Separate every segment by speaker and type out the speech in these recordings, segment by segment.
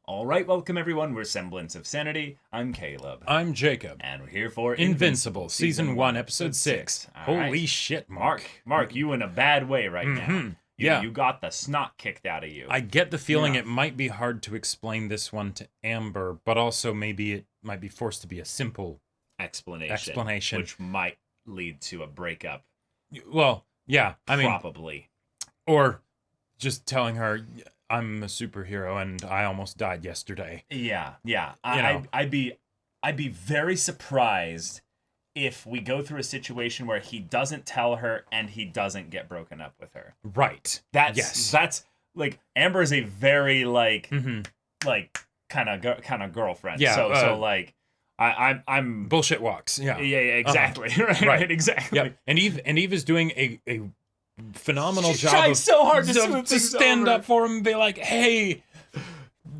Speaker 1: All right, welcome everyone. We're Semblance of Sanity. I'm Caleb.
Speaker 2: I'm Jacob.
Speaker 1: And we're here for
Speaker 2: Invincible, Season 1, Episode 6. Holy shit, Mark.
Speaker 1: Mark, you in a bad way right now.
Speaker 2: Yeah.
Speaker 1: You got the snot kicked out of you.
Speaker 2: I get the feeling it might be hard to explain this one to Amber, but also maybe it might be forced to be a simple explanation.
Speaker 1: Which might lead to a breakup.
Speaker 2: Well, yeah, I mean...
Speaker 1: Probably.
Speaker 2: Or just telling her... I'm a superhero and I almost died yesterday.
Speaker 1: Yeah. I'd be very surprised if we go through a situation where he doesn't tell her and he doesn't get broken up with her.
Speaker 2: Right.
Speaker 1: That's like Amber is a very like kind of girlfriend.
Speaker 2: Yeah.
Speaker 1: So like I'm
Speaker 2: bullshit walks. Yeah.
Speaker 1: Yeah. Exactly. Right. Exactly.
Speaker 2: Yep. And Eve is doing a phenomenal
Speaker 1: She
Speaker 2: job
Speaker 1: tried
Speaker 2: of
Speaker 1: so hard to
Speaker 2: stand up for him and be like, hey,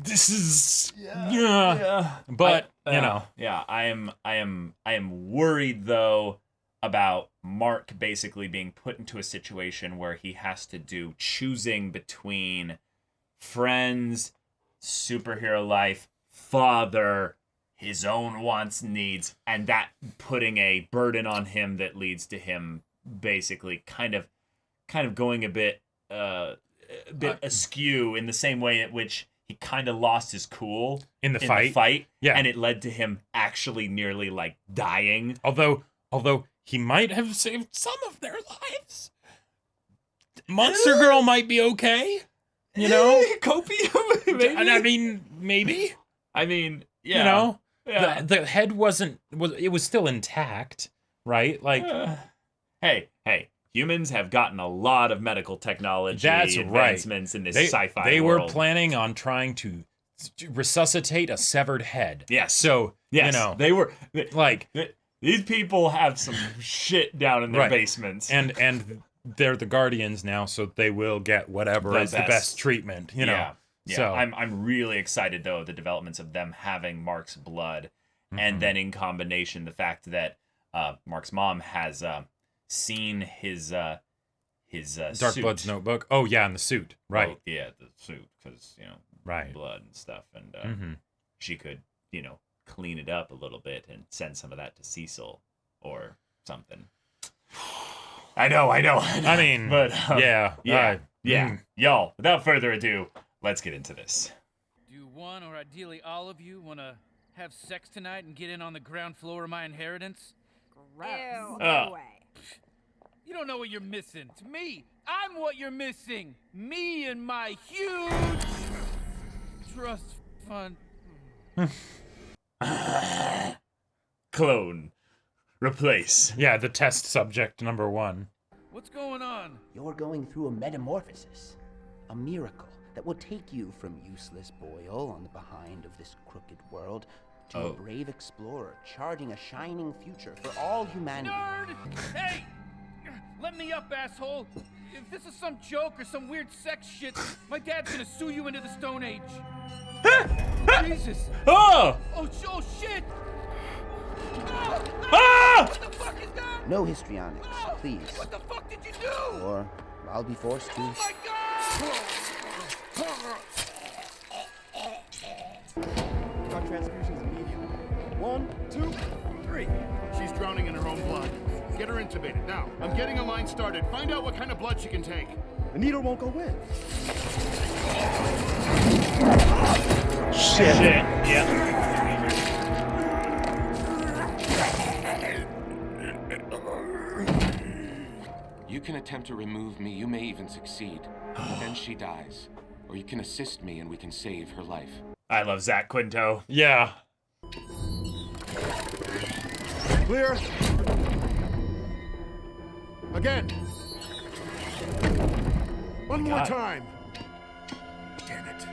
Speaker 2: this is but you know.
Speaker 1: Yeah, I am worried though about Mark basically being put into a situation where he has to do choosing between friends, superhero life, father, his own wants, needs, and that putting a burden on him that leads to him basically kind of going a bit askew in the same way at which he kind of lost his cool
Speaker 2: in the fight. Yeah.
Speaker 1: And it led to him actually nearly like dying.
Speaker 2: Although he might have saved some of their lives. Monster Girl might be okay. You know?
Speaker 1: Copium, maybe?
Speaker 2: I mean, maybe.
Speaker 1: I mean, yeah.
Speaker 2: You know?
Speaker 1: Yeah.
Speaker 2: The head it was still intact, right? Like
Speaker 1: Hey, humans have gotten a lot of medical technology advancements in this sci-fi world.
Speaker 2: They were planning on trying to resuscitate a severed head.
Speaker 1: Yes.
Speaker 2: So,
Speaker 1: yes,
Speaker 2: you know.
Speaker 1: They were...
Speaker 2: Like...
Speaker 1: These people have some shit down in their basements.
Speaker 2: And they're the Guardians now, so they will get whatever is the best treatment, you know.
Speaker 1: Yeah.
Speaker 2: So
Speaker 1: I'm really excited, though, the developments of them having Mark's blood. And then in combination, the fact that Mark's mom has... seen his
Speaker 2: Dark
Speaker 1: suit.
Speaker 2: Blood's notebook. Oh yeah, and the suit. Right.
Speaker 1: Oh, yeah, the suit, because blood and stuff, and she could clean it up a little bit and send some of that to Cecil or something. I know.
Speaker 2: I mean,
Speaker 1: but
Speaker 2: yeah.
Speaker 1: Y'all, without further ado, let's get into this.
Speaker 3: Do one or ideally all of you want to have sex tonight and get in on the ground floor of my inheritance?
Speaker 4: Gross.
Speaker 1: Oh.
Speaker 4: No way.
Speaker 3: You don't know what you're missing. It's me. I'm what you're missing. Me and my huge trust fund.
Speaker 1: Clone. Replace.
Speaker 2: Yeah, the test subject number 1.
Speaker 3: What's going on?
Speaker 5: You're going through a metamorphosis. A miracle that will take you from useless Boyle on the behind of this crooked world to a brave explorer charting a shining future for all humanity.
Speaker 3: Nerd! Hey! Let me up, asshole! If this is some joke or some weird sex shit, my dad's gonna sue you into the Stone Age. Jesus!
Speaker 1: Oh!
Speaker 3: Oh shit! Oh, no!
Speaker 1: Ah!
Speaker 3: What the fuck is that?
Speaker 5: No histrionics,
Speaker 3: No!
Speaker 5: please.
Speaker 3: What the fuck did you do?
Speaker 5: Or I'll be forced to.
Speaker 3: Oh my god!
Speaker 6: Blood transfusions immediately. 1, 2, 3. She's drowning in her own blood. Get her intubated. Now, I'm getting a line started. Find out what kind of blood she can take. The needle won't go in.
Speaker 1: Shit. Yeah.
Speaker 7: You can attempt to remove me. You may even succeed. Then she dies. Or you can assist me and we can save her life.
Speaker 1: I love Zach Quinto.
Speaker 2: Yeah.
Speaker 6: Clear. Again. One more time. Damn it.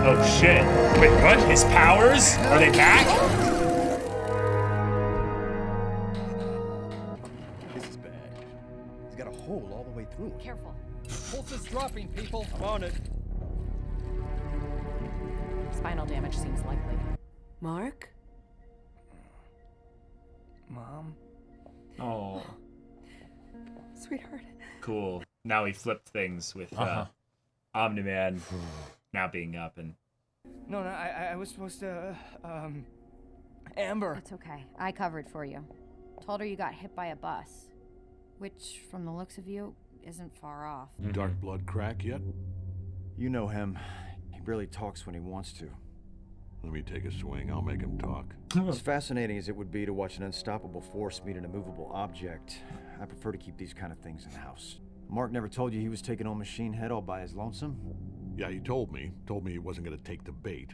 Speaker 1: Oh shit. Wait, what? His powers? Are they back?
Speaker 6: This is bad. He's got a hole all the way through.
Speaker 4: Careful.
Speaker 6: Pulse is dropping, people. I'm on it.
Speaker 4: Spinal damage seems likely.
Speaker 8: Mark?
Speaker 6: Mom?
Speaker 1: Oh,
Speaker 8: Sweetheart.
Speaker 1: cool. now he flipped things with Omni-Man now being up and.
Speaker 8: No, I was supposed to, Amber.
Speaker 9: It's okay. I covered for you. Told her you got hit by a bus. Which, from the looks of you, isn't far off.
Speaker 6: Dark blood crack yet?
Speaker 10: You know him. He barely talks when he wants to.
Speaker 6: Let me take a swing. I'll make him talk.
Speaker 10: As fascinating as it would be to watch an unstoppable force meet an immovable object, I prefer to keep these kind of things in-house. Mark never told you he was taking on Machine Head all by his lonesome?
Speaker 6: Yeah, he told me. Told me he wasn't going to take the bait.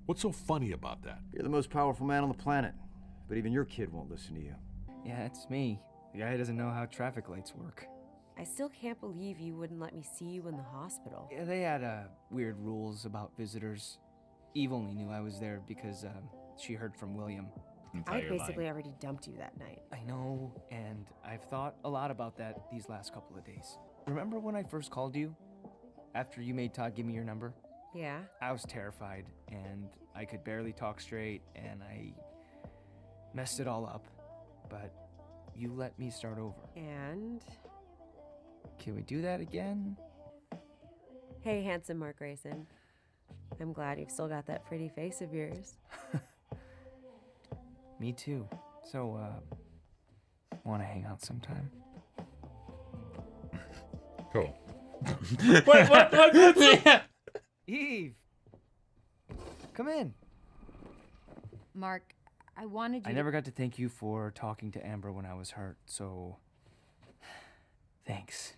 Speaker 6: What's so funny about that?
Speaker 10: You're the most powerful man on the planet, but even your kid won't listen to you.
Speaker 8: Yeah, it's me. The guy who doesn't know how traffic lights work.
Speaker 11: I still can't believe you wouldn't let me see you in the hospital.
Speaker 8: Yeah, they had weird rules about visitors. Eve only knew I was there because she heard from William.
Speaker 11: I basically already dumped you that night.
Speaker 8: I know, and I've thought a lot about that these last couple of days. Remember when I first called you? After you made Todd give me your number?
Speaker 11: Yeah?
Speaker 8: I was terrified, and I could barely talk straight, and I messed it all up. But you let me start over.
Speaker 11: And?
Speaker 8: Can we do that again?
Speaker 11: Hey, handsome Mark Grayson. I'm glad you've still got that pretty face of yours.
Speaker 8: Me too. So, wanna hang out sometime?
Speaker 2: Cool.
Speaker 1: What?
Speaker 8: Eve! Come in.
Speaker 9: Mark, I wanted you
Speaker 8: I never got to thank you for talking to Amber when I was hurt, so... Thanks.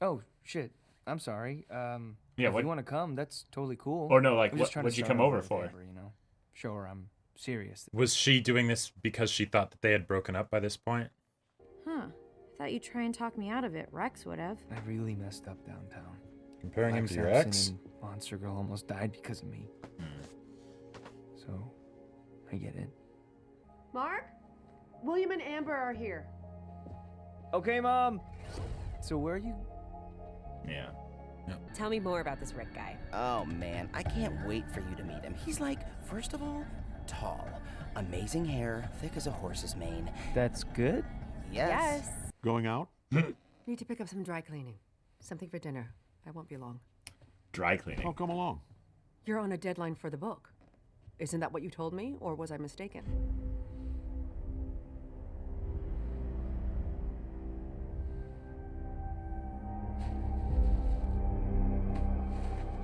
Speaker 8: Oh, shit. I'm sorry.
Speaker 1: Yeah,
Speaker 8: if you want to come, that's totally cool.
Speaker 1: Or no, like,
Speaker 8: I'm just trying to
Speaker 1: what'd you
Speaker 8: start
Speaker 1: come over
Speaker 8: with
Speaker 1: for?
Speaker 8: Amber, you know? Show her I'm serious.
Speaker 2: Was she doing this because she thought that they had broken up by this point?
Speaker 9: Huh. I thought you'd try and talk me out of it. Rex would have.
Speaker 8: I really messed up downtown.
Speaker 2: Comparing him
Speaker 8: Mike
Speaker 2: to your
Speaker 8: Sampson
Speaker 2: ex?
Speaker 8: and Monster Girl almost died because of me. So, I get it.
Speaker 12: Mark? William and Amber are here.
Speaker 8: Okay, Mom. So where are you?
Speaker 1: Yeah.
Speaker 11: Tell me more about this Rick guy.
Speaker 5: Oh man, I can't wait for you to meet him. He's like, first of all, tall, amazing hair, thick as a horse's mane.
Speaker 8: That's good?
Speaker 5: Yes.
Speaker 6: Going out?
Speaker 12: Need to pick up some dry cleaning. Something for dinner. I won't be long.
Speaker 1: Dry cleaning.
Speaker 6: Oh, come along.
Speaker 12: You're on a deadline for the book. Isn't that what you told me, or was I mistaken?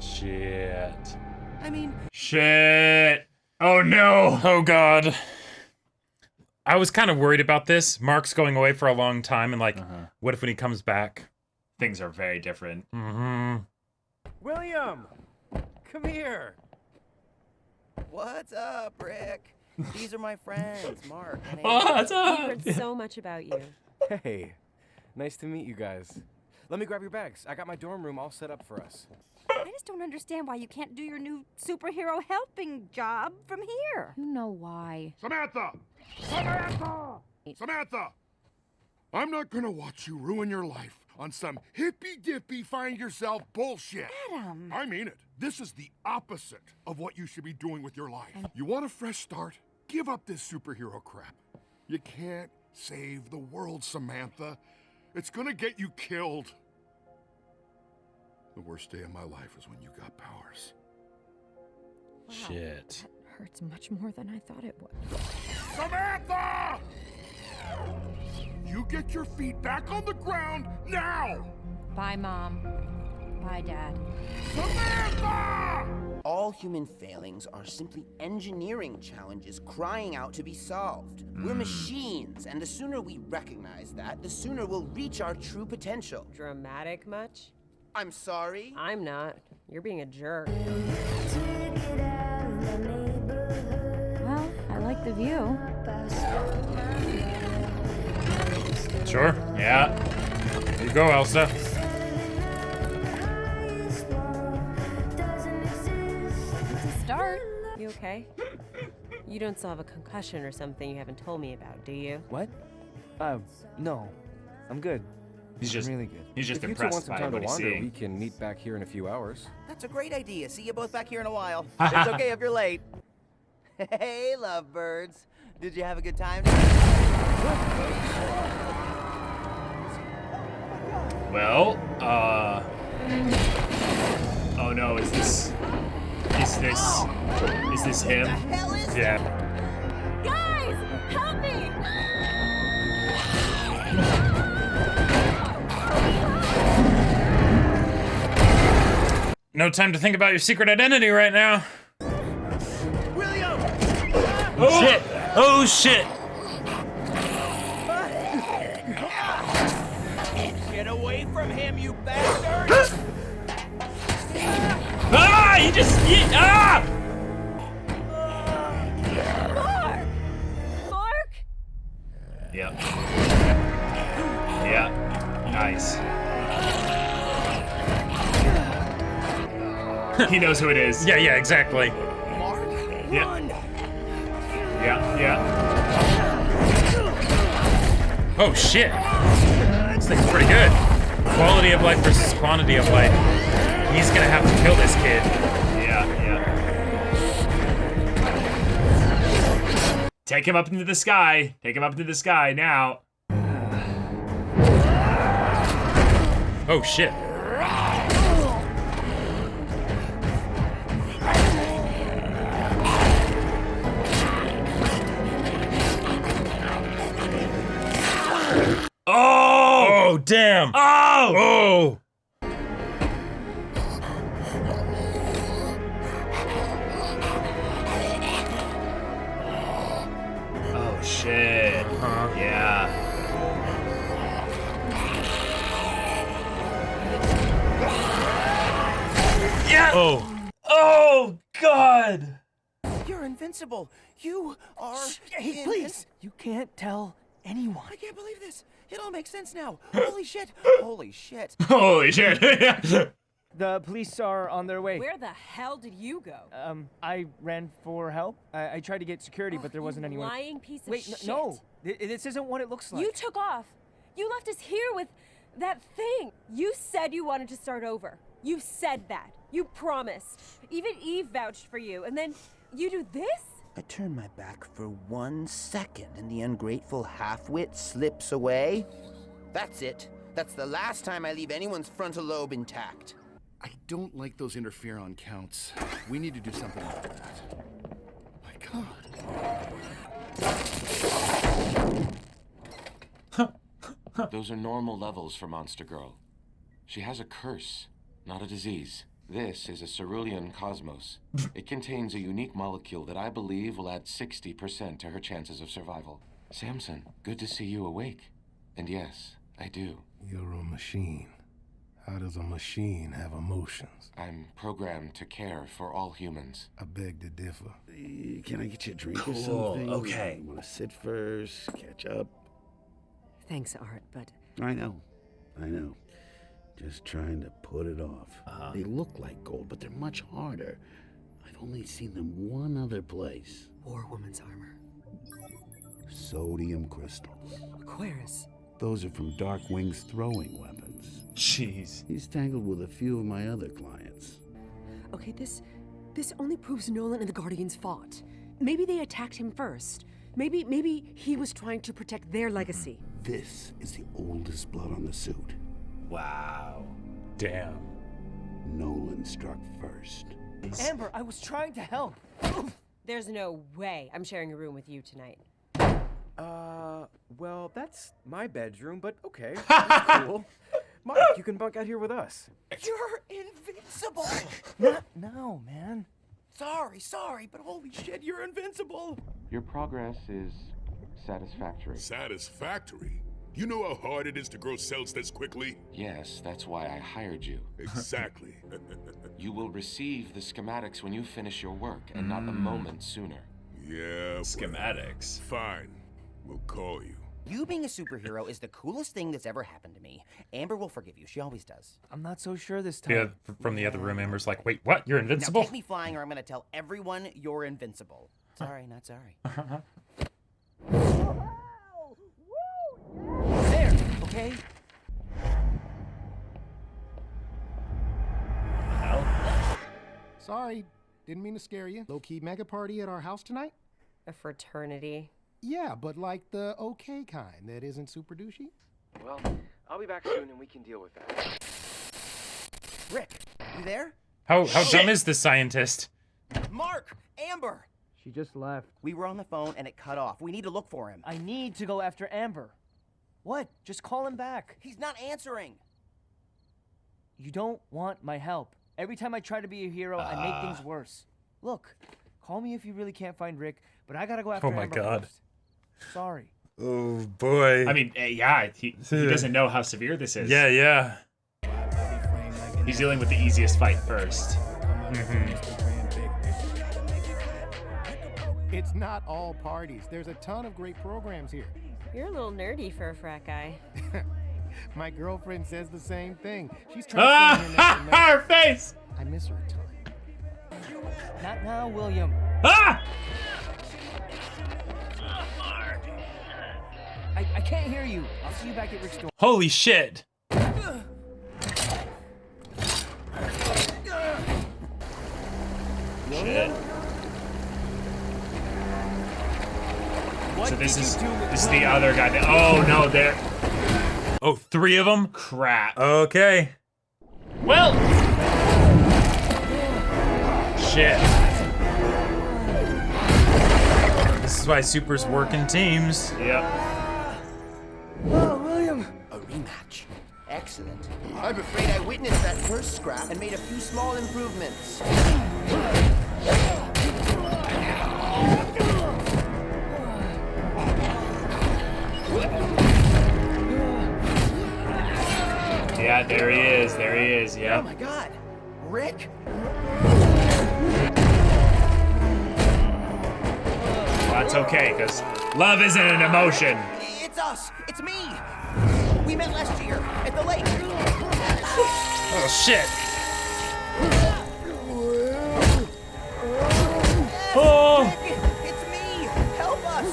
Speaker 2: Shit.
Speaker 5: I mean...
Speaker 1: Shit. Oh no.
Speaker 2: Oh god. I was kind of worried about this. Mark's going away for a long time, and like, what if when he comes back?
Speaker 1: Things are very different.
Speaker 2: Mm-hmm.
Speaker 8: William! Come here!
Speaker 5: What's up, Rick? These are my friends, Mark and
Speaker 1: What's
Speaker 11: I've
Speaker 1: up?
Speaker 11: heard so much about you.
Speaker 13: Hey, nice to meet you guys. Let me grab your bags. I got my dorm room all set up for us.
Speaker 9: I just don't understand why you can't do your new superhero helping job from here. You know why.
Speaker 6: Samantha! Samantha! Samantha! I'm not gonna watch you ruin your life on some hippy-dippy find-yourself bullshit.
Speaker 9: Adam.
Speaker 6: I mean it. This is the opposite of what you should be doing with your life. You want a fresh start? Give up this superhero crap. You can't save the world, Samantha. It's gonna get you killed. The worst day of my life is when you got powers.
Speaker 9: Wow,
Speaker 2: Shit.
Speaker 9: That hurts much more than I thought it would.
Speaker 6: Samantha! You get your feet back on the ground now!
Speaker 9: Bye, Mom. Bye, Dad.
Speaker 6: Samantha!
Speaker 5: All human failings are simply engineering challenges crying out to be solved. We're machines, and the sooner we recognize that, the sooner we'll reach our true potential.
Speaker 11: Dramatic much?
Speaker 5: I'm sorry?
Speaker 11: I'm not. You're being a jerk.
Speaker 9: Well, I like the view.
Speaker 2: Sure.
Speaker 1: Yeah.
Speaker 2: Here you go, Elsa.
Speaker 9: It's a start.
Speaker 11: You okay? You don't still have a concussion or something you haven't told me about, do you?
Speaker 8: What? No. I'm good.
Speaker 1: He's just
Speaker 8: I'm really good.
Speaker 1: He's just
Speaker 13: If you two want
Speaker 1: impressed
Speaker 13: some
Speaker 1: by
Speaker 13: time to
Speaker 1: what he's
Speaker 13: wander, we
Speaker 1: seeing.
Speaker 13: can meet back here in a few hours.
Speaker 5: That's a great idea. See you both back here in a while. It's okay if you're late. Hey, lovebirds. Did you have a good time?
Speaker 1: Well, oh no, is this him?
Speaker 2: Yeah.
Speaker 11: Guys, help me!
Speaker 2: No time to think about your secret identity right now.
Speaker 3: William!
Speaker 2: Oh shit! Oh shit!
Speaker 3: Get away from him, you bastard!
Speaker 2: Ah! He just ah!
Speaker 11: Mark! Mark?
Speaker 1: Yeah. Yeah. Nice. He knows who it is.
Speaker 2: Yeah, yeah, exactly.
Speaker 3: Mark,
Speaker 1: Yeah.
Speaker 3: run!
Speaker 1: Yeah, yeah.
Speaker 2: Oh shit! This thing's pretty good. Quality of life versus quantity of life. He's gonna have to kill this kid.
Speaker 1: Yeah, yeah. Take him up into the sky. Take him up into the sky now.
Speaker 2: Oh shit. Oh damn!
Speaker 1: Oh!
Speaker 2: Oh!
Speaker 1: Oh shit. Yeah. Yeah.
Speaker 2: Oh.
Speaker 1: Oh god.
Speaker 3: You're invincible. You are.
Speaker 8: Hey, please! You can't tell anyone.
Speaker 3: I can't believe this. It all makes sense now. Holy shit. Holy shit.
Speaker 1: Holy shit.
Speaker 8: The police are on their way.
Speaker 11: Where the hell did you go?
Speaker 8: I ran for help. I tried to get security, but there wasn't anyone.
Speaker 11: Lying piece of
Speaker 8: Wait,
Speaker 11: shit.
Speaker 8: no. This isn't what it looks like.
Speaker 11: You took off. You left us here with that thing. You said you wanted to start over. You said that. You promised. Even Eve vouched for you, and then you do this?
Speaker 5: I turn my back for 1 second and the ungrateful half-wit slips away. That's it. That's the last time I leave anyone's frontal lobe intact.
Speaker 6: I don't like those interferon counts. We need to do something about that. My God.
Speaker 7: Those are normal levels for Monster Girl. She has a curse, not a disease. This is a cerulean cosmos. It contains a unique molecule that I believe will add 60% to her chances of survival. Samson, good to see you awake. And yes, I do.
Speaker 14: You're a machine. How does a machine have emotions?
Speaker 7: I'm programmed to care for all humans.
Speaker 14: I beg to differ.
Speaker 15: Can I get you a drink or
Speaker 1: Cool,
Speaker 15: something?
Speaker 1: okay.
Speaker 15: You want to sit first, catch up?
Speaker 12: Thanks, Art, but...
Speaker 15: I know. Just trying to put it off. They look like gold, but they're much harder. I've only seen them one other place.
Speaker 12: War Woman's armor.
Speaker 15: Sodium crystals.
Speaker 12: Aquarius.
Speaker 15: Those are from Darkwing's throwing weapons.
Speaker 1: Jeez.
Speaker 15: He's tangled with a few of my other clients.
Speaker 12: Okay, this only proves Nolan and the Guardians fought. Maybe they attacked him first. Maybe he was trying to protect their legacy.
Speaker 15: This is the oldest blood on the suit.
Speaker 1: Wow.
Speaker 2: Damn.
Speaker 15: Nolan struck first.
Speaker 8: Amber, I was trying to help.
Speaker 11: There's no way I'm sharing a room with you tonight.
Speaker 13: Well, that's my bedroom, but okay. That's cool. Mark, you can bunk out here with us.
Speaker 3: You're invincible.
Speaker 8: Not now, man.
Speaker 3: Sorry, but holy shit, you're invincible.
Speaker 7: Your progress is satisfactory.
Speaker 6: Satisfactory? You know how hard it is to grow cells this quickly?
Speaker 7: Yes, that's why I hired you.
Speaker 6: Exactly.
Speaker 7: You will receive the schematics when you finish your work, and not a moment sooner.
Speaker 6: Yeah.
Speaker 1: Schematics.
Speaker 6: Fine. We'll call you.
Speaker 5: You being a superhero is the coolest thing that's ever happened to me. Amber will forgive you. She always does.
Speaker 8: I'm not so sure this time.
Speaker 2: Yeah, from the other room, Amber's like, wait, what? You're invincible?
Speaker 5: Now take me flying or I'm gonna tell everyone you're invincible. Sorry, not sorry.
Speaker 8: There, okay?
Speaker 16: Sorry, didn't mean to scare you. Low-key mega party at our house tonight?
Speaker 11: A fraternity.
Speaker 16: Yeah, but like the okay kind that isn't super douchey?
Speaker 13: Well, I'll be back soon and we can deal with that.
Speaker 5: Rick, you there?
Speaker 2: How dumb is the scientist?
Speaker 5: Mark! Amber!
Speaker 8: She just left.
Speaker 5: We were on the phone and it cut off. We need to look for him.
Speaker 8: I need to go after Amber. What? Just call him back.
Speaker 5: He's not answering.
Speaker 8: You don't want my help. Every time I try to be a hero, I make things worse. Look, call me if you really can't find Rick, but I gotta go after Amber.
Speaker 2: Oh my God.
Speaker 8: First. Sorry.
Speaker 2: Oh boy.
Speaker 1: I mean, yeah, he doesn't know how severe this is.
Speaker 2: Yeah, yeah.
Speaker 1: He's dealing with the easiest fight first.
Speaker 16: It's not all parties. There's a ton of great programs here.
Speaker 11: You're a little nerdy for a frat guy.
Speaker 16: My girlfriend says the same thing. She's trying to stay here next semester.
Speaker 1: Her face!
Speaker 16: I miss her a ton.
Speaker 8: Not now, William.
Speaker 1: Ah!
Speaker 8: I can't hear you. I'll see you back at Rick's door.
Speaker 2: Holy shit.
Speaker 1: Shit. So this is the other guy. Oh no, there.
Speaker 2: Oh, 3 of them?
Speaker 1: Crap.
Speaker 2: Okay.
Speaker 1: Well.
Speaker 2: Shit. This is why supers work in teams.
Speaker 1: Yep.
Speaker 5: Oh, William! A rematch. Excellent. I'm afraid I witnessed that first scrap and made a few small improvements.
Speaker 1: Yeah, there he is. There he is. Yeah.
Speaker 5: Oh my God, Rick!
Speaker 1: Well, that's okay, because love isn't an emotion.
Speaker 5: It's us. It's me. We met last year at the lake.
Speaker 2: Oh shit. Oh.
Speaker 5: Rick, it's me. Help us.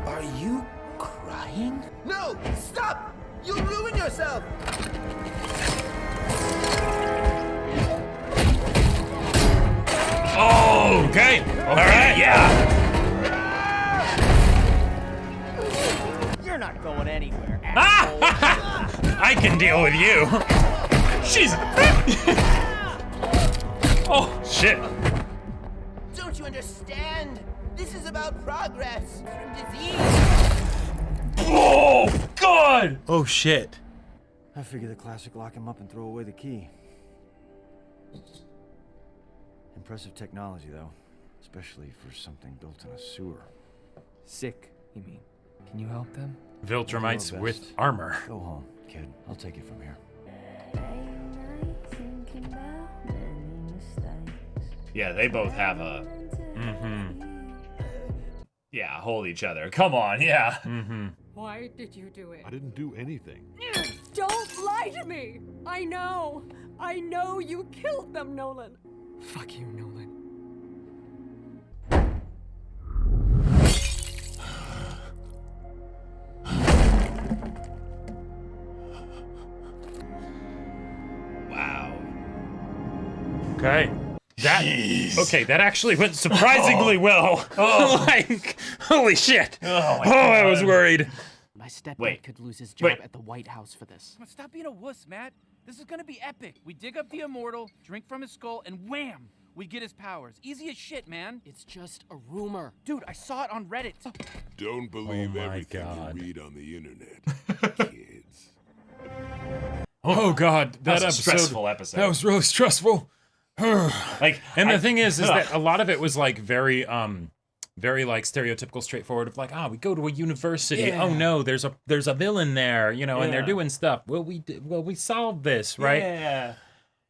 Speaker 5: Are you crying? No! Stop! You'll ruin yourself.
Speaker 2: Oh, okay. All right, yeah.
Speaker 8: You're not going anywhere.
Speaker 2: I can deal with you. She's. Oh, shit.
Speaker 5: Don't you understand? This is about progress from disease.
Speaker 2: Oh, God. Oh, shit.
Speaker 10: I figure the classic lock him up and throw away the key. Impressive technology, though. Especially for something built in a sewer.
Speaker 8: Sick, you mean? Can you help them?
Speaker 2: Viltrumites with armor.
Speaker 10: Go home, kid. I'll take it from here.
Speaker 1: Yeah, they both have a. Yeah, hold each other. Come on, yeah.
Speaker 12: Why did you do it?
Speaker 14: I didn't do anything.
Speaker 12: Don't lie to me! I know! I know you killed them, Nolan!
Speaker 8: Fuck you, Nolan.
Speaker 1: Wow.
Speaker 2: Okay. That actually went surprisingly well.
Speaker 1: Oh.
Speaker 2: Like, holy shit.
Speaker 1: Oh, my
Speaker 2: I was
Speaker 1: God.
Speaker 2: worried.
Speaker 12: My stepdad
Speaker 1: Wait.
Speaker 12: could lose his job
Speaker 1: Wait.
Speaker 12: at the White House for this.
Speaker 3: Stop being a wuss, Matt. This is gonna be epic. We dig up the immortal, drink from his skull, and wham! We get his powers. Easy as shit, man.
Speaker 12: It's just a rumor.
Speaker 3: Dude, I saw it on Reddit.
Speaker 14: Don't believe
Speaker 2: my
Speaker 14: everything
Speaker 2: God.
Speaker 14: you read on the internet, kids.
Speaker 2: Oh, God.
Speaker 1: That was a
Speaker 2: episode,
Speaker 1: stressful episode.
Speaker 2: That was really stressful.
Speaker 1: Like,
Speaker 2: And the thing is that a lot of it was like very like stereotypical, straightforward of like, we go to a university.
Speaker 1: Yeah.
Speaker 2: Oh no, there's a villain there, and they're
Speaker 1: Yeah.
Speaker 2: doing stuff. Will we solve this, right?
Speaker 1: Yeah.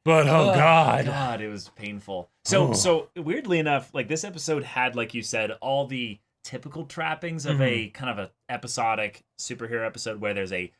Speaker 2: But God,
Speaker 1: God, it was painful. So weirdly enough, like this episode had, like you said, all the typical trappings of a kind of a episodic superhero episode where there's a,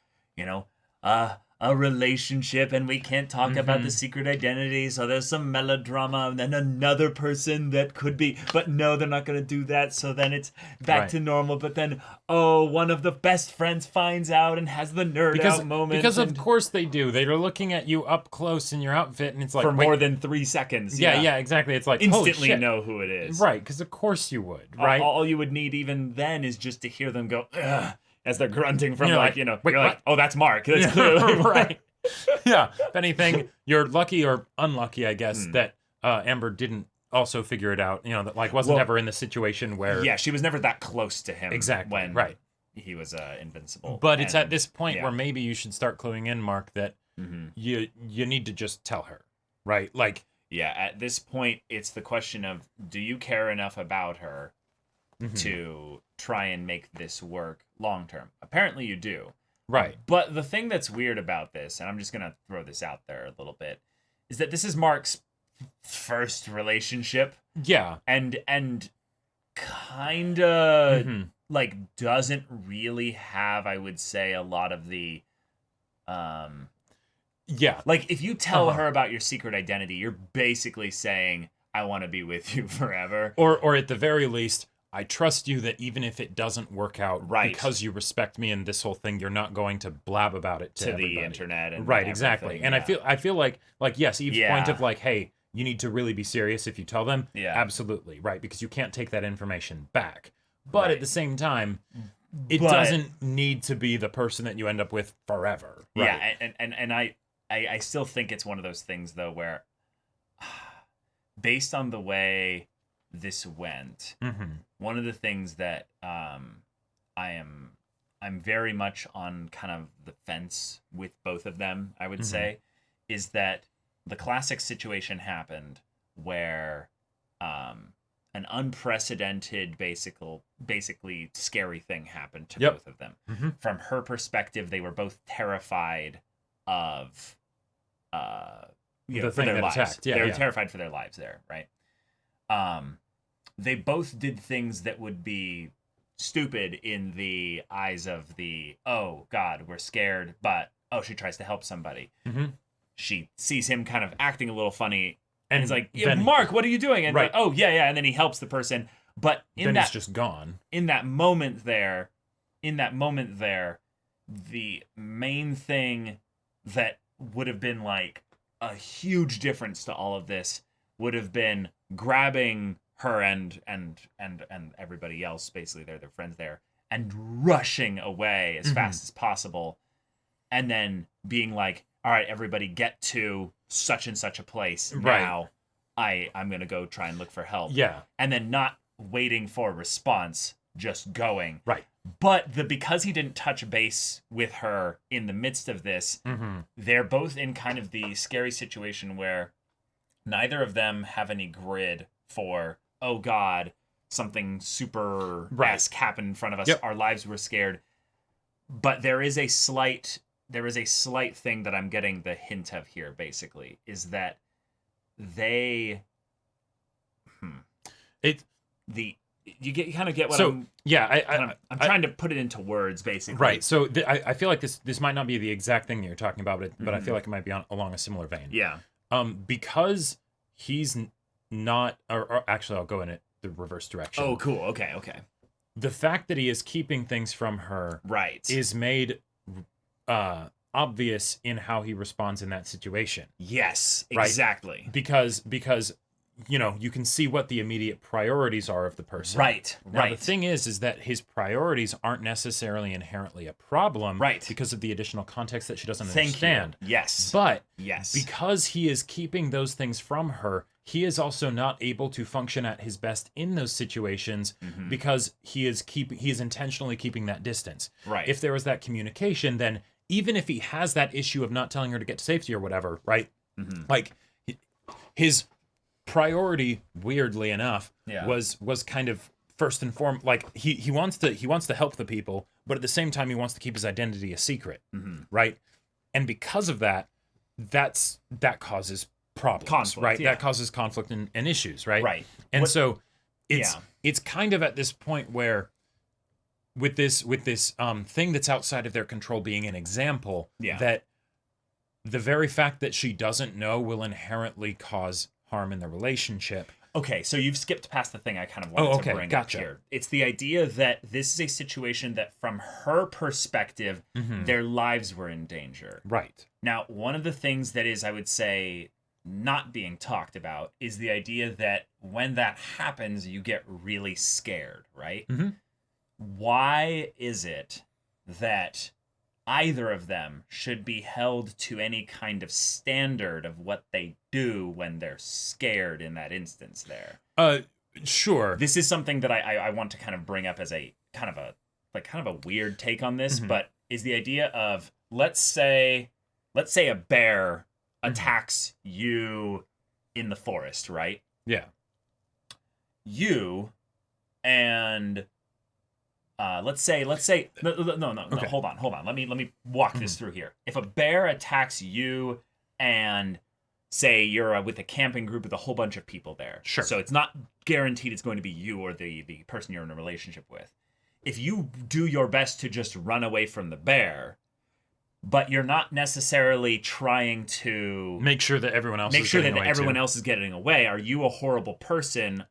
Speaker 1: a relationship and we can't talk about the secret identity, so there's some melodrama and then another person that could be, but no, they're not going to do that, so then it's back to normal, but then one of the best friends finds out and has the nerd out moment.
Speaker 2: Because of course they do. They're looking at you up close in your outfit and it's like
Speaker 1: for more than 3 seconds.
Speaker 2: Yeah, exactly. It's like
Speaker 1: instantly
Speaker 2: holy shit.
Speaker 1: know who it is.
Speaker 2: Right, because of course you would, right?
Speaker 1: All you would need even then is just to hear them go, ugh, as they're grunting from
Speaker 2: You're
Speaker 1: like,
Speaker 2: like,
Speaker 1: you're
Speaker 2: wait,
Speaker 1: like,
Speaker 2: what?
Speaker 1: oh, that's Mark. That's clearly
Speaker 2: right. Yeah. If anything, you're lucky or unlucky, I guess, that Amber didn't also figure it out. That like wasn't ever in the situation where.
Speaker 1: Yeah, she was never that close to him.
Speaker 2: Exactly.
Speaker 1: When he was invincible.
Speaker 2: But it's at this point
Speaker 1: yeah.
Speaker 2: where maybe you should start cluing in, Mark, that you need to just tell her, right? Like.
Speaker 1: Yeah, at this point, it's the question of, do you care enough about her to try and make this work long term? Apparently you do.
Speaker 2: Right.
Speaker 1: But the thing that's weird about this, and I'm just going to throw this out there a little bit, is that this is Mark's first relationship.
Speaker 2: Yeah.
Speaker 1: And kind of like doesn't really have, I would say, a lot of the
Speaker 2: yeah.
Speaker 1: Like, if you tell her about your secret identity, you're basically saying, I want to be with you forever.
Speaker 2: Or at the very least, I trust you that even if it doesn't work out, because you respect me and this whole thing, you're not going to blab about it to
Speaker 1: the internet. And
Speaker 2: right, exactly. And I feel like yes, Eve's point of like, hey, you need to really be serious if you tell them.
Speaker 1: Yeah.
Speaker 2: Absolutely. Right. Because you can't take that information back. But at the same time, it doesn't need to be the person that you end up with forever. Right?
Speaker 1: Yeah. And I still think it's one of those things, though, where based on the way this went, one of the things that I'm very much on kind of the fence with both of them, I would say, is that the classic situation happened where an unprecedented, basically scary thing happened to both of them. From her perspective, they were both terrified of
Speaker 2: the
Speaker 1: for their lives.
Speaker 2: Attacked. Yeah,
Speaker 1: they were terrified for their lives there, right? They both did things that would be stupid in the eyes of the, oh God, we're scared, but she tries to help somebody. She sees him kind of acting a little funny, and it's like, Mark, what are you doing? And like, oh yeah, and then he helps the person, but
Speaker 2: then he's just gone.
Speaker 1: In that moment there, the main thing that would have been like a huge difference to all of this would have been grabbing her and everybody else, basically their friends there, and rushing away as fast as possible, and then being like, all right, everybody get to such and such a place now. I'm gonna go try and look for help.
Speaker 2: Yeah.
Speaker 1: And then not waiting for a response, just going.
Speaker 2: Right.
Speaker 1: But because he didn't touch base with her in the midst of this, they're both in kind of the scary situation where neither of them have any grid for, oh God, something super-esque happened in front of us. Our lives were scared. But there is a slight thing that I'm getting the hint of here, basically, is that they you kind of get what I'm trying to put it into words, basically.
Speaker 2: Right. So I feel like this might not be the exact thing that you're talking about, but I feel like it might be along a similar vein.
Speaker 1: Yeah.
Speaker 2: Because he's not, or actually, I'll go in the reverse direction.
Speaker 1: Oh, cool. Okay.
Speaker 2: The fact that he is keeping things from her, is made obvious in how he responds in that situation.
Speaker 1: Yes, exactly.
Speaker 2: Right? Because you can see what the immediate priorities are of the person.
Speaker 1: Right.
Speaker 2: Now, the thing is that his priorities aren't necessarily inherently a problem.
Speaker 1: Right.
Speaker 2: Because of the additional context that she doesn't
Speaker 1: Thank
Speaker 2: understand.
Speaker 1: You. Yes.
Speaker 2: But
Speaker 1: yes,
Speaker 2: because he is keeping those things from her, he is also not able to function at his best in those situations because he is intentionally keeping that distance.
Speaker 1: Right.
Speaker 2: If there was that communication, then even if he has that issue of not telling her to get to safety or whatever, right? Like his priority, weirdly enough, was kind of first and foremost, like he wants to help the people, but at the same time he wants to keep his identity a secret, right? And because of that causes problems,
Speaker 1: conflict,
Speaker 2: right? That causes conflict and issues, right?
Speaker 1: Right.
Speaker 2: And so it's kind of at this point where with this thing that's outside of their control being an example, that the very fact that she doesn't know will inherently cause harm in the relationship.
Speaker 1: Okay, so you've skipped past the thing I kind of wanted to bring up here. It's the idea that this is a situation that from her perspective, their lives were in danger.
Speaker 2: Right.
Speaker 1: Now, one of the things that is, I would say, not being talked about is the idea that when that happens, you get really scared, right? Why is it that either of them should be held to any kind of standard of what they do when they're scared in that instance there.
Speaker 2: Sure.
Speaker 1: This is something that I want to kind of bring up as a kind of a weird take on this, but is the idea of let's say a bear attacks you in the forest, right?
Speaker 2: Yeah.
Speaker 1: You and let's say no,
Speaker 2: Okay.
Speaker 1: hold on. Let me walk this through here. If a bear attacks you and say you're with a camping group with a whole bunch of people there.
Speaker 2: Sure.
Speaker 1: So it's not guaranteed it's going to be you or the person you're in a relationship with. If you do your best to just run away from the bear, but you're not necessarily trying to
Speaker 2: make sure that everyone else
Speaker 1: else is getting away, are you a horrible person?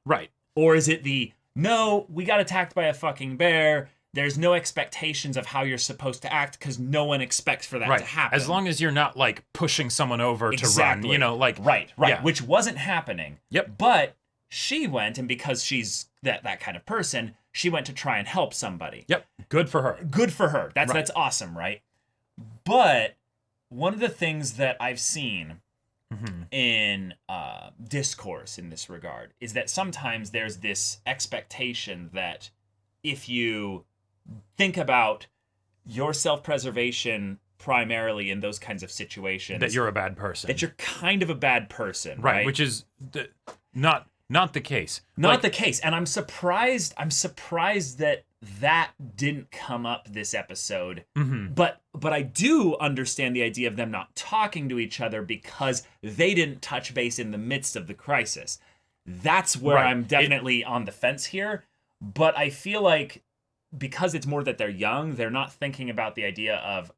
Speaker 2: Right.
Speaker 1: Or is it no, we got attacked by a fucking bear. There's no expectations of how you're supposed to act because no one expects for that to happen.
Speaker 2: As long as you're not like pushing someone over to run,
Speaker 1: Right.
Speaker 2: Yeah.
Speaker 1: Which wasn't happening.
Speaker 2: Yep.
Speaker 1: But she went, and because she's that kind of person, she went to try and help somebody.
Speaker 2: Yep. Good for her.
Speaker 1: That's awesome, right? But one of the things that I've seen in discourse in this regard is that sometimes there's this expectation that if you think about your self-preservation primarily in those kinds of situations,
Speaker 2: that you're a bad person.
Speaker 1: That you're kind of a bad person,
Speaker 2: right?
Speaker 1: Right,
Speaker 2: Which is not the case.
Speaker 1: Not the case. And I'm surprised that didn't come up this episode. But I do understand the idea of them not talking to each other because they didn't touch base in the midst of the crisis. That's where I'm definitely on the fence here. But I feel like because it's more that they're young, they're not thinking about the idea of,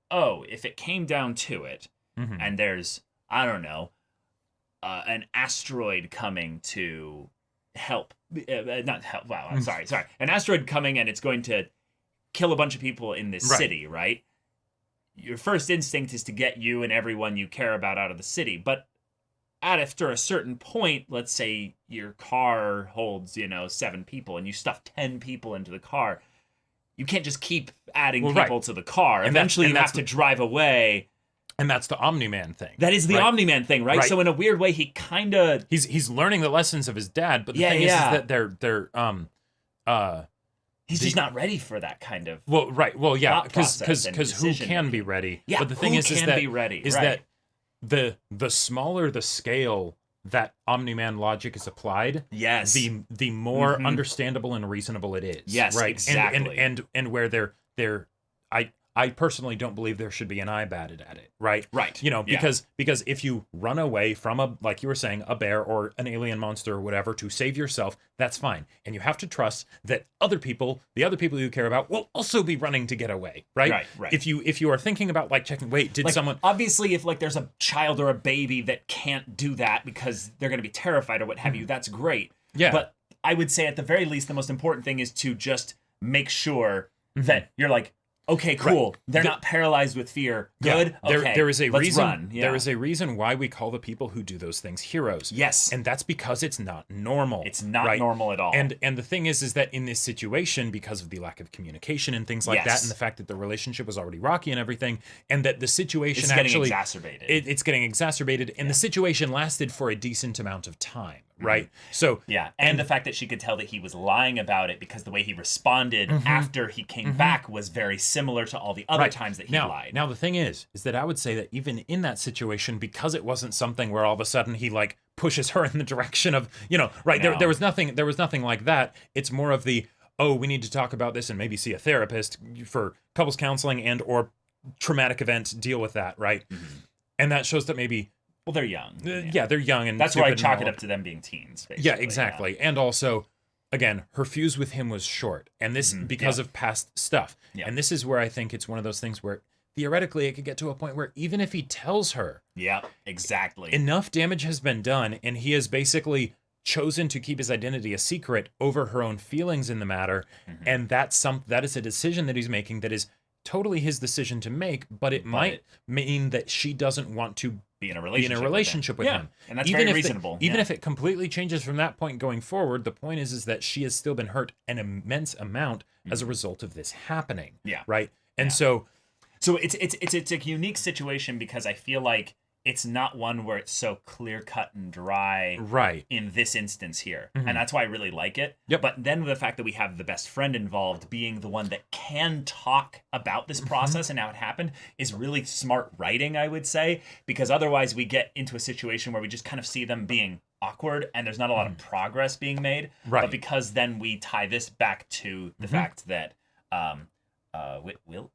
Speaker 1: if it came down to it, and there's, I don't know, an asteroid coming to help. Not help. Wow, I'm sorry. An asteroid coming and it's going to kill a bunch of people in this city, right? Your first instinct is to get you and everyone you care about out of the city. But after a certain point, let's say your car holds, 7 people and you stuff 10 people into the car. You can't just keep adding people to the car. Eventually, you have to drive away.
Speaker 2: And that's the omni-man thing.
Speaker 1: That is the omni-man thing, right? So in a weird way, he kind of
Speaker 2: he's learning the lessons of his dad, but the thing is that they're
Speaker 1: he's just not ready for that kind of
Speaker 2: because who can be ready?
Speaker 1: Yeah,
Speaker 2: but the thing is
Speaker 1: that
Speaker 2: the smaller the scale that omni-man logic is applied, the more understandable and reasonable it is.
Speaker 1: Yes,
Speaker 2: right,
Speaker 1: exactly.
Speaker 2: And where I personally don't believe there should be an eye batted at it, right?
Speaker 1: Right.
Speaker 2: Because if you run away from like you were saying, a bear or an alien monster or whatever to save yourself, that's fine. And you have to trust that the other people you care about will also be running to get away, right?
Speaker 1: Right.
Speaker 2: If you are thinking about like checking, did someone
Speaker 1: obviously if like there's a child or a baby that can't do that because they're going to be terrified or what have you, that's great.
Speaker 2: Yeah.
Speaker 1: But I would say at the very least the most important thing is to just make sure that you're like, okay, cool. Right. They're not paralyzed with fear. Good.
Speaker 2: Yeah.
Speaker 1: Okay.
Speaker 2: There is a reason.
Speaker 1: Run. Yeah.
Speaker 2: There is a reason why we call the people who do those things heroes.
Speaker 1: Yes,
Speaker 2: and that's because it's not normal.
Speaker 1: It's not normal at all.
Speaker 2: And the thing is that in this situation, because of the lack of communication and things like that, and the fact that the relationship was already rocky and everything, and that the situation
Speaker 1: it's getting exacerbated.
Speaker 2: It's getting exacerbated, and the situation lasted for a decent amount of time. Right. So
Speaker 1: and the fact that she could tell that he was lying about it because the way he responded after he came back was very similar to all the other times that he lied.
Speaker 2: Now the thing is that I would say that even in that situation, because it wasn't something where all of a sudden he like pushes her in the direction of there was nothing like that. It's more of the we need to talk about this and maybe see a therapist for couples counseling and or traumatic events, deal with that, right? And that shows that maybe.
Speaker 1: Well, they're young.
Speaker 2: They're young, and
Speaker 1: that's why I chalk it up to them being teens. Basically.
Speaker 2: Yeah, exactly. Yeah. And also, again, her fuse with him was short, and this because of past stuff. Yeah. And this is where I think it's one of those things where theoretically it could get to a point where even if he tells her,
Speaker 1: exactly,
Speaker 2: enough damage has been done, and he has basically chosen to keep his identity a secret over her own feelings in the matter, and that is a decision that he's making that is totally his decision to make, but it might mean that she doesn't want to
Speaker 1: be in a relationship
Speaker 2: with him.
Speaker 1: And that's very reasonable.
Speaker 2: Even if it completely changes from that point going forward, the point is that she has still been hurt an immense amount as a result of this happening.
Speaker 1: Yeah.
Speaker 2: Right? And so
Speaker 1: it's a unique situation because I feel like it's not one where it's so clear cut and dry in this instance here.
Speaker 2: Mm-hmm.
Speaker 1: And that's why I really like it.
Speaker 2: Yep.
Speaker 1: But then the fact that we have the best friend involved being the one that can talk about this process and how it happened is really smart writing, I would say, because otherwise we get into a situation where we just kind of see them being awkward and there's not a lot of progress being made.
Speaker 2: Right.
Speaker 1: But because then we tie this back to the fact that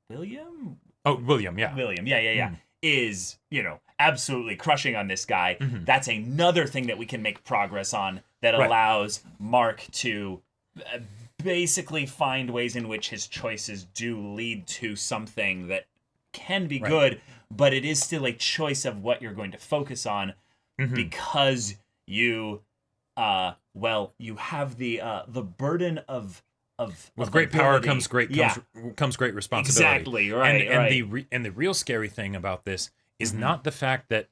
Speaker 1: William?
Speaker 2: Oh, William, yeah.
Speaker 1: William, yeah. Is, absolutely crushing on this guy. That's another thing that we can make progress on that allows Mark to basically find ways in which his choices do lead to something that can be good, but it is still a choice of what you're going to focus on because you have the burden of
Speaker 2: with great power comes great responsibility.
Speaker 1: Exactly, right.
Speaker 2: And the real scary thing about this is not the fact that,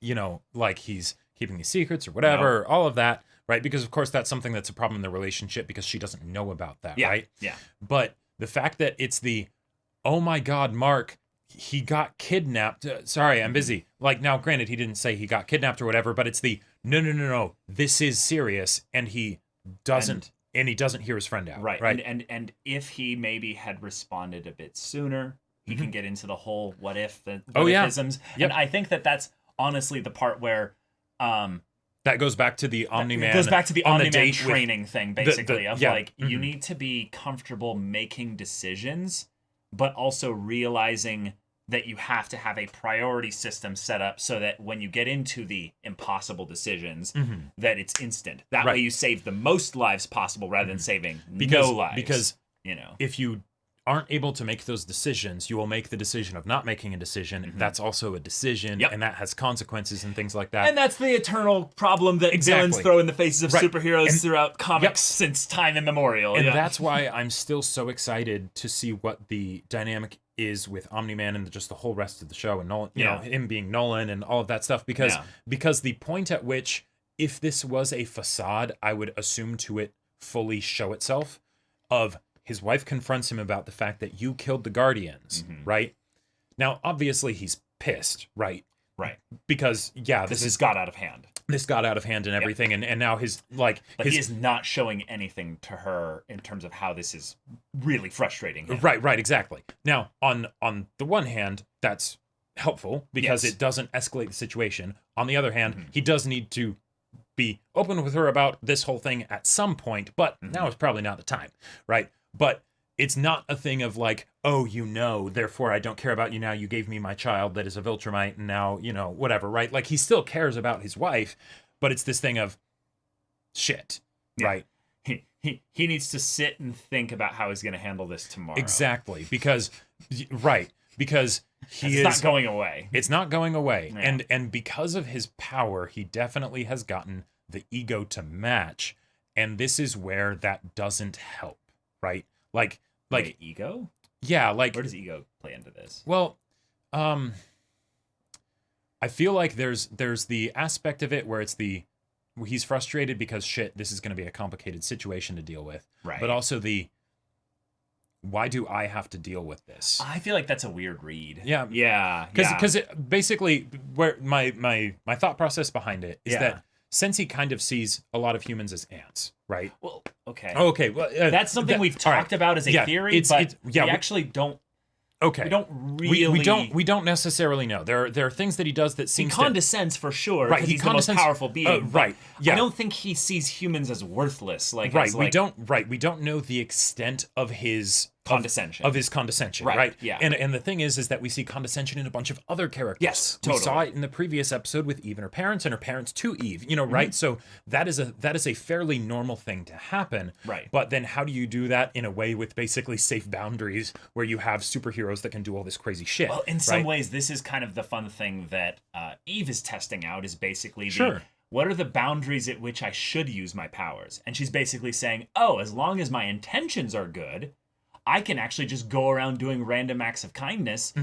Speaker 2: like he's keeping these secrets or whatever, all of that, right? Because of course that's something that's a problem in the relationship because she doesn't know about that, right?
Speaker 1: Yeah.
Speaker 2: But the fact that it's oh my God, Mark, he got kidnapped. Sorry, I'm busy. Like, now granted, he didn't say he got kidnapped or whatever, but it's no, this is serious, and he doesn't. And he doesn't hear his friend out. Right.
Speaker 1: And if he maybe had responded a bit sooner, he can get into the whole what if isms.
Speaker 2: Yep.
Speaker 1: And I think that that's honestly the part where
Speaker 2: that goes back to the omni-man.
Speaker 1: It goes back to the omni-man training
Speaker 2: with
Speaker 1: thing, basically, you need to be comfortable making decisions, but also realizing that you have to have a priority system set up so that when you get into the impossible decisions, that it's instant. That way you save the most lives possible rather than saving no lives.
Speaker 2: Because, if you aren't able to make those decisions, you will make the decision of not making a decision. That's also a decision, and that has consequences and things like that.
Speaker 1: And that's the eternal problem that villains throw in the faces of superheroes throughout comics since time immemorial.
Speaker 2: And that's why I'm still so excited to see what the dynamic is with Omni-Man and just the whole rest of the show, and Nolan, him being Nolan and all of that stuff, because the point at which, if this was a facade, I would assume to it fully show itself, of his wife confronts him about the fact that you killed the Guardians, right? Now, obviously he's pissed, right?
Speaker 1: Right.
Speaker 2: Because,
Speaker 1: this has got out of hand.
Speaker 2: This got out of hand and everything, and now but
Speaker 1: he is not showing anything to her in terms of how this is really frustrating him.
Speaker 2: Right, exactly. Now, on the one hand, that's helpful because it doesn't escalate the situation. On the other hand, he does need to be open with her about this whole thing at some point, but now is probably not the time, right? But it's not a thing of like, oh, therefore I don't care about you now. You gave me my child that is a Viltrumite, and now, whatever, right? Like, he still cares about his wife, but it's this thing of shit, right?
Speaker 1: He needs to sit and think about how he's going to handle this tomorrow.
Speaker 2: Exactly, because it's
Speaker 1: not going away.
Speaker 2: It's not going away, and because of his power, he definitely has gotten the ego to match, and this is where that doesn't help, right? Like
Speaker 1: ego?
Speaker 2: Yeah, like,
Speaker 1: where does ego play into this?
Speaker 2: Well, I feel like there's the aspect of it where he's frustrated because this is going to be a complicated situation to deal with.
Speaker 1: Right.
Speaker 2: But also why do I have to deal with this?
Speaker 1: I feel like that's a weird read.
Speaker 2: Yeah. Because basically where my thought process behind it is that since he kind of sees a lot of humans as ants, right?
Speaker 1: Well, okay.
Speaker 2: Okay, well,
Speaker 1: that's something we've talked about as a theory, but we actually don't.
Speaker 2: Okay.
Speaker 1: We don't really.
Speaker 2: We don't necessarily know. There are things that he does that seems
Speaker 1: he condescends for sure.
Speaker 2: Right.
Speaker 1: He's the most powerful being.
Speaker 2: Right. Yeah.
Speaker 1: I don't think he sees humans as worthless.
Speaker 2: We don't know the extent of his
Speaker 1: condescension.
Speaker 2: Of his condescension. Right.
Speaker 1: Yeah.
Speaker 2: And the thing is that we see condescension in a bunch of other characters.
Speaker 1: Yes. Totally.
Speaker 2: We saw it in the previous episode with Eve and her parents to Eve. Right. So that is a fairly normal thing to happen.
Speaker 1: Right.
Speaker 2: But then how do you do that in a way with basically safe boundaries where you have superheroes that can do all this crazy shit?
Speaker 1: Well, in some ways, this is kind of the fun thing that Eve is testing out. Is basically what are the boundaries at which I should use my powers? And she's basically saying, as long as my intentions are good, I can actually just go around doing random acts of kindness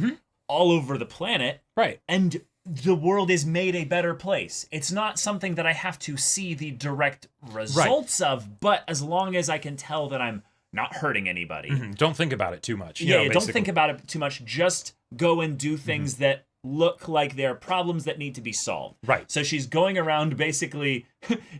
Speaker 1: all over the planet.
Speaker 2: Right.
Speaker 1: And the world is made a better place. It's not something that I have to see the direct results of, but as long as I can tell that I'm not hurting anybody.
Speaker 2: Don't think about it too much.
Speaker 1: Don't think about it too much. Just go and do things that look like they're problems that need to be solved.
Speaker 2: Right.
Speaker 1: So she's going around basically,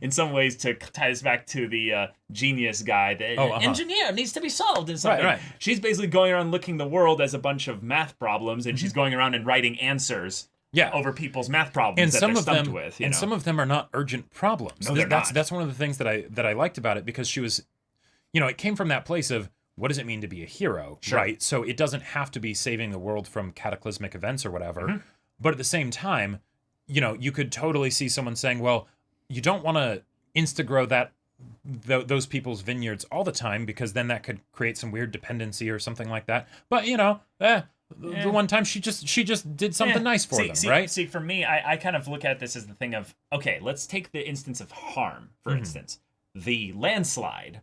Speaker 1: in some ways, to tie this back to the genius guy, the engineer needs to be solved in something.
Speaker 2: Right.
Speaker 1: She's basically going around looking the world as a bunch of math problems, and she's going around and writing answers over people's math problems
Speaker 2: and
Speaker 1: that
Speaker 2: some
Speaker 1: they're
Speaker 2: of
Speaker 1: stumped
Speaker 2: them,
Speaker 1: with.
Speaker 2: And some of them are not urgent problems.
Speaker 1: No, they're not.
Speaker 2: That's one of the things that I liked about it, because she was, it came from that place of, what does it mean to be a hero, right? So it doesn't have to be saving the world from cataclysmic events or whatever. But at the same time, you could totally see someone saying, well, you don't want to insta-grow those people's vineyards all the time, because then that could create some weird dependency or something like that. But, the one time she just did something nice for them, right?
Speaker 1: See, for me, I kind of look at this as the thing of, okay, let's take the instance of harm, for instance. The landslide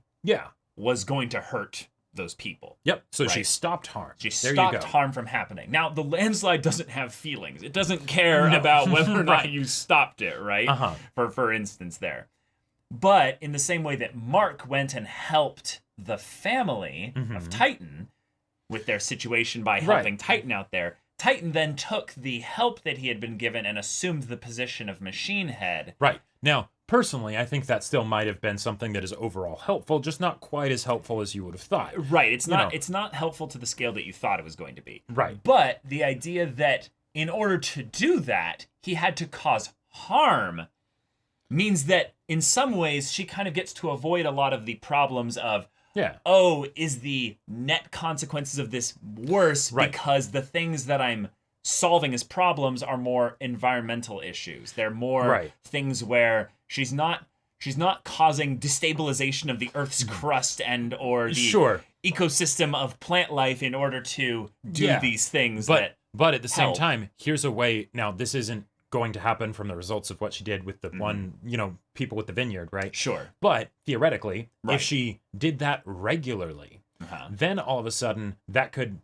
Speaker 1: was going to hurt those people.
Speaker 2: Yep. So she stopped harm.
Speaker 1: She stopped harm from happening. Now, the landslide doesn't have feelings. It doesn't care about whether or not you stopped it, right? For instance there. But in the same way that Mark went and helped the family of Titan with their situation by helping Titan out there, Titan then took the help that he had been given and assumed the position of machine head.
Speaker 2: Right. Now, personally, I think that still might have been something that is overall helpful, just not quite as helpful as you would have thought.
Speaker 1: Right. It's not helpful to the scale that you thought it was going to be.
Speaker 2: Right.
Speaker 1: But the idea that in order to do that, he had to cause harm means that in some ways she kind of gets to avoid a lot of the problems of, is the net consequences of this worse because the things that I'm solving as problems are more environmental issues. They're more things where she's not causing destabilization of the Earth's crust and or the ecosystem of plant life in order to do these things.
Speaker 2: But at the same time, here's a way. Now, this isn't going to happen from the results of what she did with the one, people with the vineyard, right?
Speaker 1: Sure.
Speaker 2: But theoretically, if she did that regularly, then all of a sudden that could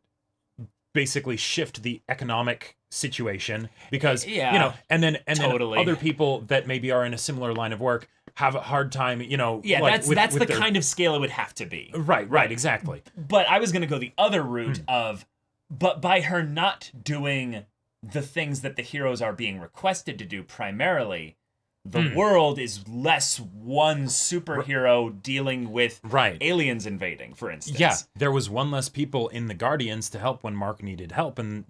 Speaker 2: basically shift the economic situation, because and then other people that maybe are in a similar line of work have a hard time,
Speaker 1: that's the kind of scale it would have to be.
Speaker 2: Right, exactly.
Speaker 1: But I was going to go the other route of, but by her not doing the things that the heroes are being requested to do primarily, the world is less one superhero dealing with aliens invading, for instance.
Speaker 2: Yeah, there was one less people in the Guardians to help when Mark needed help, and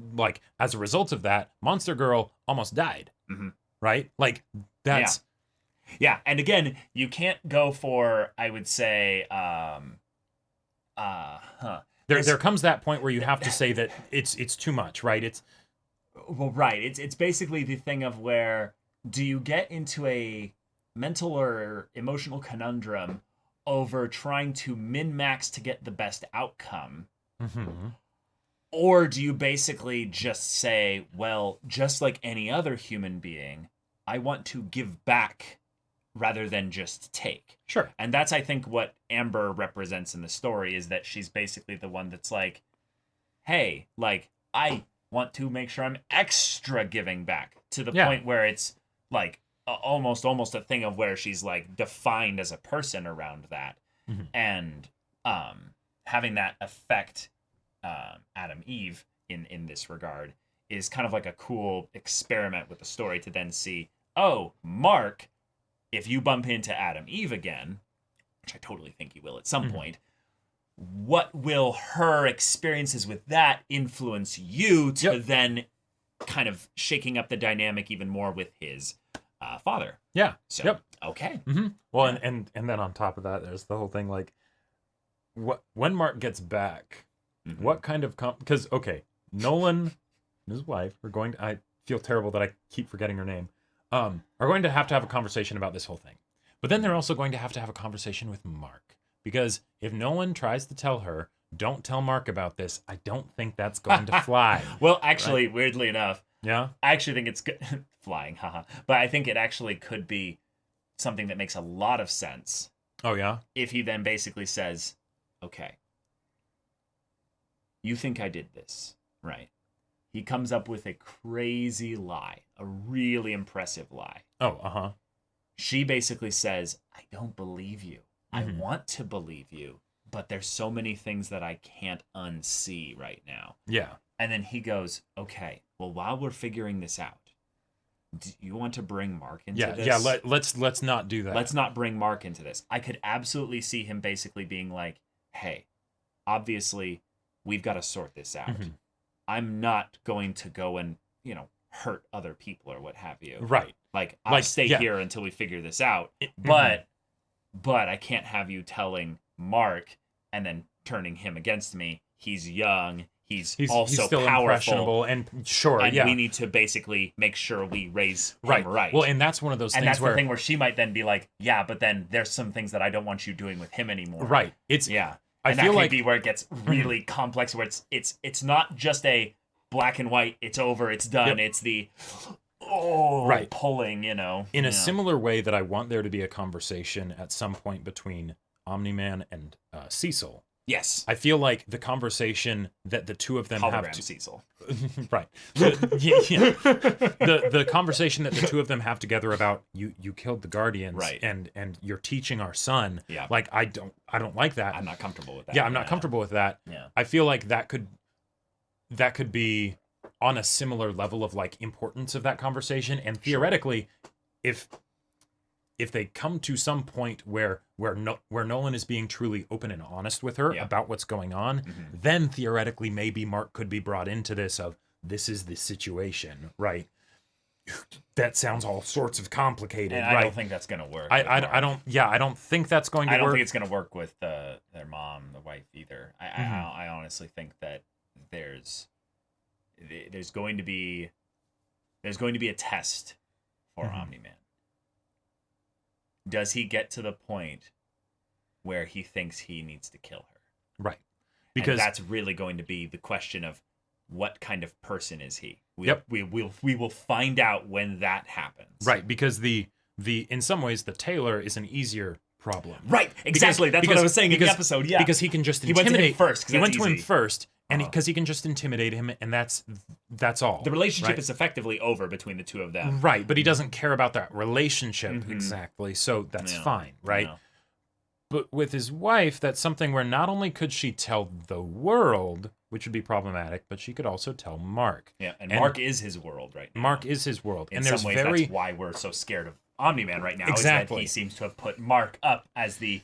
Speaker 2: as a result of that, Monster Girl almost died. Right? That's
Speaker 1: yeah. And again, you can't go for, I would say,
Speaker 2: there comes that point where you have to say that it's too much, right?
Speaker 1: It's basically the thing of where, do you get into a mental or emotional conundrum over trying to min-max to get the best outcome? Or do you basically just say, well, just like any other human being, I want to give back rather than just take?
Speaker 2: Sure.
Speaker 1: And that's, I think, what Amber represents in the story, is that she's basically the one that's like, hey, I want to make sure I'm extra giving back, to the point where it's almost a thing of where she's defined as a person around that. And having that affect Adam Eve in this regard is kind of like a cool experiment with the story to then see, oh, Mark, if you bump into Adam Eve again, which I totally think you will at some point, what will her experiences with that influence you to then kind of shaking up the dynamic even more with his father?
Speaker 2: Yeah.
Speaker 1: So, okay.
Speaker 2: Well, and then on top of that, there's the whole thing when Mark gets back, what kind of because Nolan and his wife are going to, I feel terrible that I keep forgetting her name, are going to have a conversation about this whole thing. But then they're also going to have a conversation with Mark. Because if Nolan tries to tell her, don't tell Mark about this, I don't think that's going to fly.
Speaker 1: Well, actually, weirdly enough,
Speaker 2: I
Speaker 1: actually think it's good. Flying, haha. But I think it actually could be something that makes a lot of sense.
Speaker 2: Oh, yeah?
Speaker 1: If he then basically says, okay, you think I did this, right? He comes up with a crazy lie, a really impressive lie.
Speaker 2: Oh,
Speaker 1: She basically says, I don't believe you. I want to believe you, but there's so many things that I can't unsee right now.
Speaker 2: Yeah.
Speaker 1: And then he goes, okay, well, while we're figuring this out, do you want to bring Mark into this?
Speaker 2: Yeah, let's not do that.
Speaker 1: Let's not bring Mark into this. I could absolutely see him basically being like, hey, obviously, we've got to sort this out.
Speaker 2: Mm-hmm.
Speaker 1: I'm not going to go and, hurt other people or what have you.
Speaker 2: Right.
Speaker 1: Like, I'll stay here until we figure this out. But I can't have you telling Mark and then turning him against me. He's young. He's also
Speaker 2: still
Speaker 1: powerful
Speaker 2: impressionable, and
Speaker 1: we need to basically make sure we raise him right.
Speaker 2: Well, and that's one of those things
Speaker 1: the thing where she might then be like, yeah, but then there's some things that I don't want you doing with him anymore.
Speaker 2: Right.
Speaker 1: I feel like be where it gets really complex, where it's not just a black and white, it's over, it's done.
Speaker 2: Yep.
Speaker 1: It's the pulling, In
Speaker 2: a similar way that I want there to be a conversation at some point between Omni-Man and Cecil.
Speaker 1: Yes.
Speaker 2: I feel like the conversation that the two of them have to
Speaker 1: Cecil.
Speaker 2: Right. The conversation that the two of them have together about you killed the Guardians,
Speaker 1: right,
Speaker 2: and you're teaching our son.
Speaker 1: Yeah.
Speaker 2: Like I don't like that.
Speaker 1: I'm not comfortable with that.
Speaker 2: Yeah, I'm not comfortable with that.
Speaker 1: Yeah.
Speaker 2: I feel like that could be on a similar level of like importance of that conversation, and theoretically, if they come to some point where Nolan is being truly open and honest with her about what's going on, then theoretically maybe Mark could be brought into this of this is the situation, right? That sounds all sorts of complicated,
Speaker 1: and
Speaker 2: right?
Speaker 1: I don't think that's gonna work.
Speaker 2: I don't think that's going to work.
Speaker 1: I don't think it's gonna work with their mom, the wife, either. I honestly think that there's going to be a test for Omni-Man. Does he get to the point where he thinks he needs to kill her?
Speaker 2: Right.
Speaker 1: Because that's really going to be the question of what kind of person is he? We will find out when that happens.
Speaker 2: Right, because the in some ways the tailor is an easier problem.
Speaker 1: Right, exactly. That's what I was saying in the episode. Yeah,
Speaker 2: because he can just intimidate.
Speaker 1: He went to him first.
Speaker 2: He went to him first, and because he can just intimidate him, and that's all.
Speaker 1: The relationship is effectively over between the two of them.
Speaker 2: Right, but he doesn't care about that relationship exactly, so that's fine, right?
Speaker 1: Yeah.
Speaker 2: But with his wife, that's something where not only could she tell the world, which would be problematic, but she could also tell Mark.
Speaker 1: Yeah, and Mark is his world right now.
Speaker 2: Mark is his world.
Speaker 1: In some ways, that's why we're so scared of Omni-Man right now. Exactly. Is that he seems to have put Mark up as the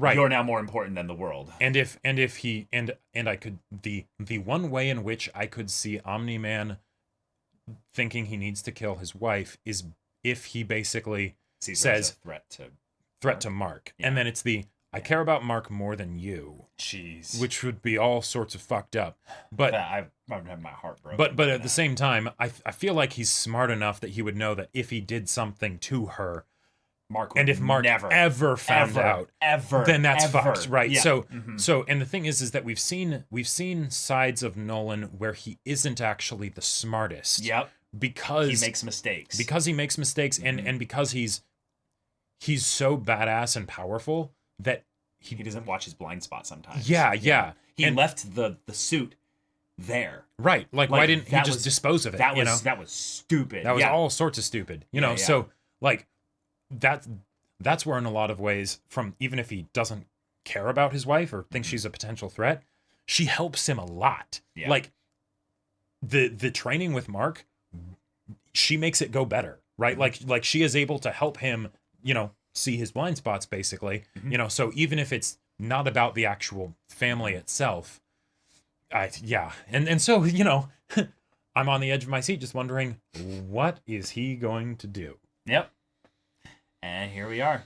Speaker 1: you're now more important than the world.
Speaker 2: And if he I could the one way in which I could see Omni-Man thinking he needs to kill his wife is if he basically says threat to Mark. Yeah. And then it's I care about Mark more than you.
Speaker 1: Jeez.
Speaker 2: Which would be all sorts of fucked up. But
Speaker 1: I've had my heart broken.
Speaker 2: But at the same time, I feel like he's smart enough that he would know that if he did something to her,
Speaker 1: Mark would
Speaker 2: and if Mark ever found out, then that's fucked, right?
Speaker 1: Yeah.
Speaker 2: So and the thing is that we've seen sides of Nolan where he isn't actually the smartest.
Speaker 1: Yep.
Speaker 2: Because
Speaker 1: he makes mistakes.
Speaker 2: Because he makes mistakes, and because he's so badass and powerful that
Speaker 1: he doesn't watch his blind spot sometimes.
Speaker 2: Yeah.
Speaker 1: He left the suit there.
Speaker 2: Right. Like why didn't he just dispose of it?
Speaker 1: That was stupid.
Speaker 2: That was all sorts of stupid. You know, so like that's where in a lot of ways, from even if he doesn't care about his wife or thinks she's a potential threat, she helps him a lot.
Speaker 1: Yeah.
Speaker 2: Like the training with Mark, she makes it go better, right? Like she is able to help him, see his blind spots basically, so even if it's not about the actual family itself, and so I'm on the edge of my seat just wondering, what is he going to do?
Speaker 1: Yep. And here we are.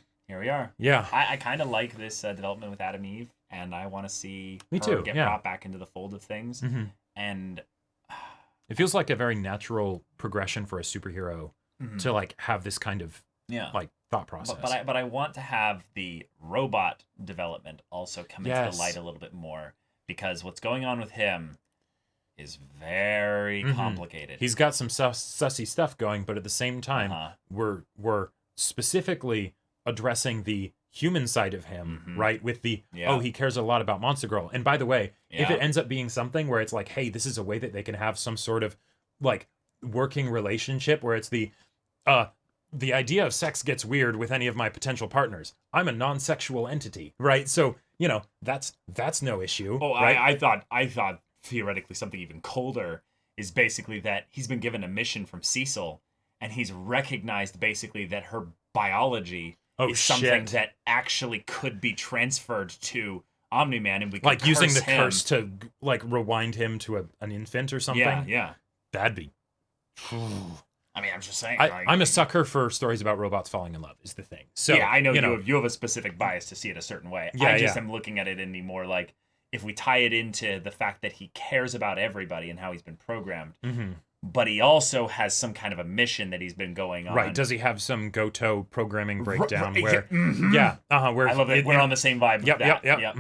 Speaker 2: Yeah.
Speaker 1: I kind of like this development with Adam Eve, and I want to see her get brought back into the fold of things. And
Speaker 2: it feels like a very natural progression for a superhero to like have this kind of like thought process.
Speaker 1: But I want to have the robot development also come into the light a little bit more, because what's going on with him is very complicated.
Speaker 2: He's got some sussy stuff going, but at the same time, we're specifically addressing the human side of him, right? With the he cares a lot about Monster Girl. And by the way, if it ends up being something where it's like, hey, this is a way that they can have some sort of like working relationship where it's the idea of sex gets weird with any of my potential partners. I'm a non-sexual entity, right? So, you know, that's no issue.
Speaker 1: Oh,
Speaker 2: right?
Speaker 1: I thought theoretically something even colder is basically that he's been given a mission from Cecil, and he's recognized basically that her biology is something that actually could be transferred to Omni-Man, and we could
Speaker 2: like using the
Speaker 1: him.
Speaker 2: curse to like rewind him to an infant or something.
Speaker 1: Yeah.
Speaker 2: That'd be.
Speaker 1: I mean, I'm just saying.
Speaker 2: I'm a sucker for stories about robots falling in love. Is the thing. So
Speaker 1: yeah, I know you have a specific bias to see it a certain way.
Speaker 2: Yeah,
Speaker 1: I just am looking at it in the more like, if we tie it into the fact that he cares about everybody and how he's been programmed, but he also has some kind of a mission that he's been going on.
Speaker 2: Right? Does he have some Goto programming breakdown where? Where
Speaker 1: I love that we're on the same vibe.
Speaker 2: Yep.
Speaker 1: Yep.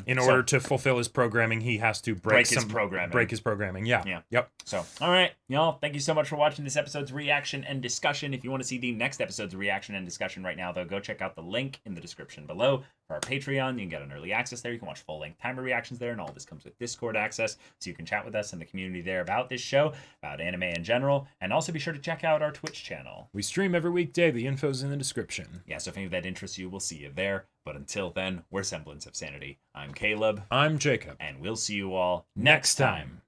Speaker 2: In order to fulfill his programming, he has to break
Speaker 1: his programming.
Speaker 2: Break his programming. Yeah. Yep.
Speaker 1: So, all right, y'all. Thank you so much for watching this episode's reaction and discussion. If you want to see the next episode's reaction and discussion right now, though, go check out the link in the description below for our Patreon. You can get an early access there. You can watch full-length timer reactions there, and all this comes with Discord access, so you can chat with us in the community there about this show, about anime in general, and also be sure to check out our Twitch channel.
Speaker 2: We stream every weekday. The info's in the description.
Speaker 1: Yeah, so if any of that interests you, we'll see you there. But until then, we're Semblance of Sanity. I'm Caleb.
Speaker 2: I'm Jacob.
Speaker 1: And we'll see you all next time.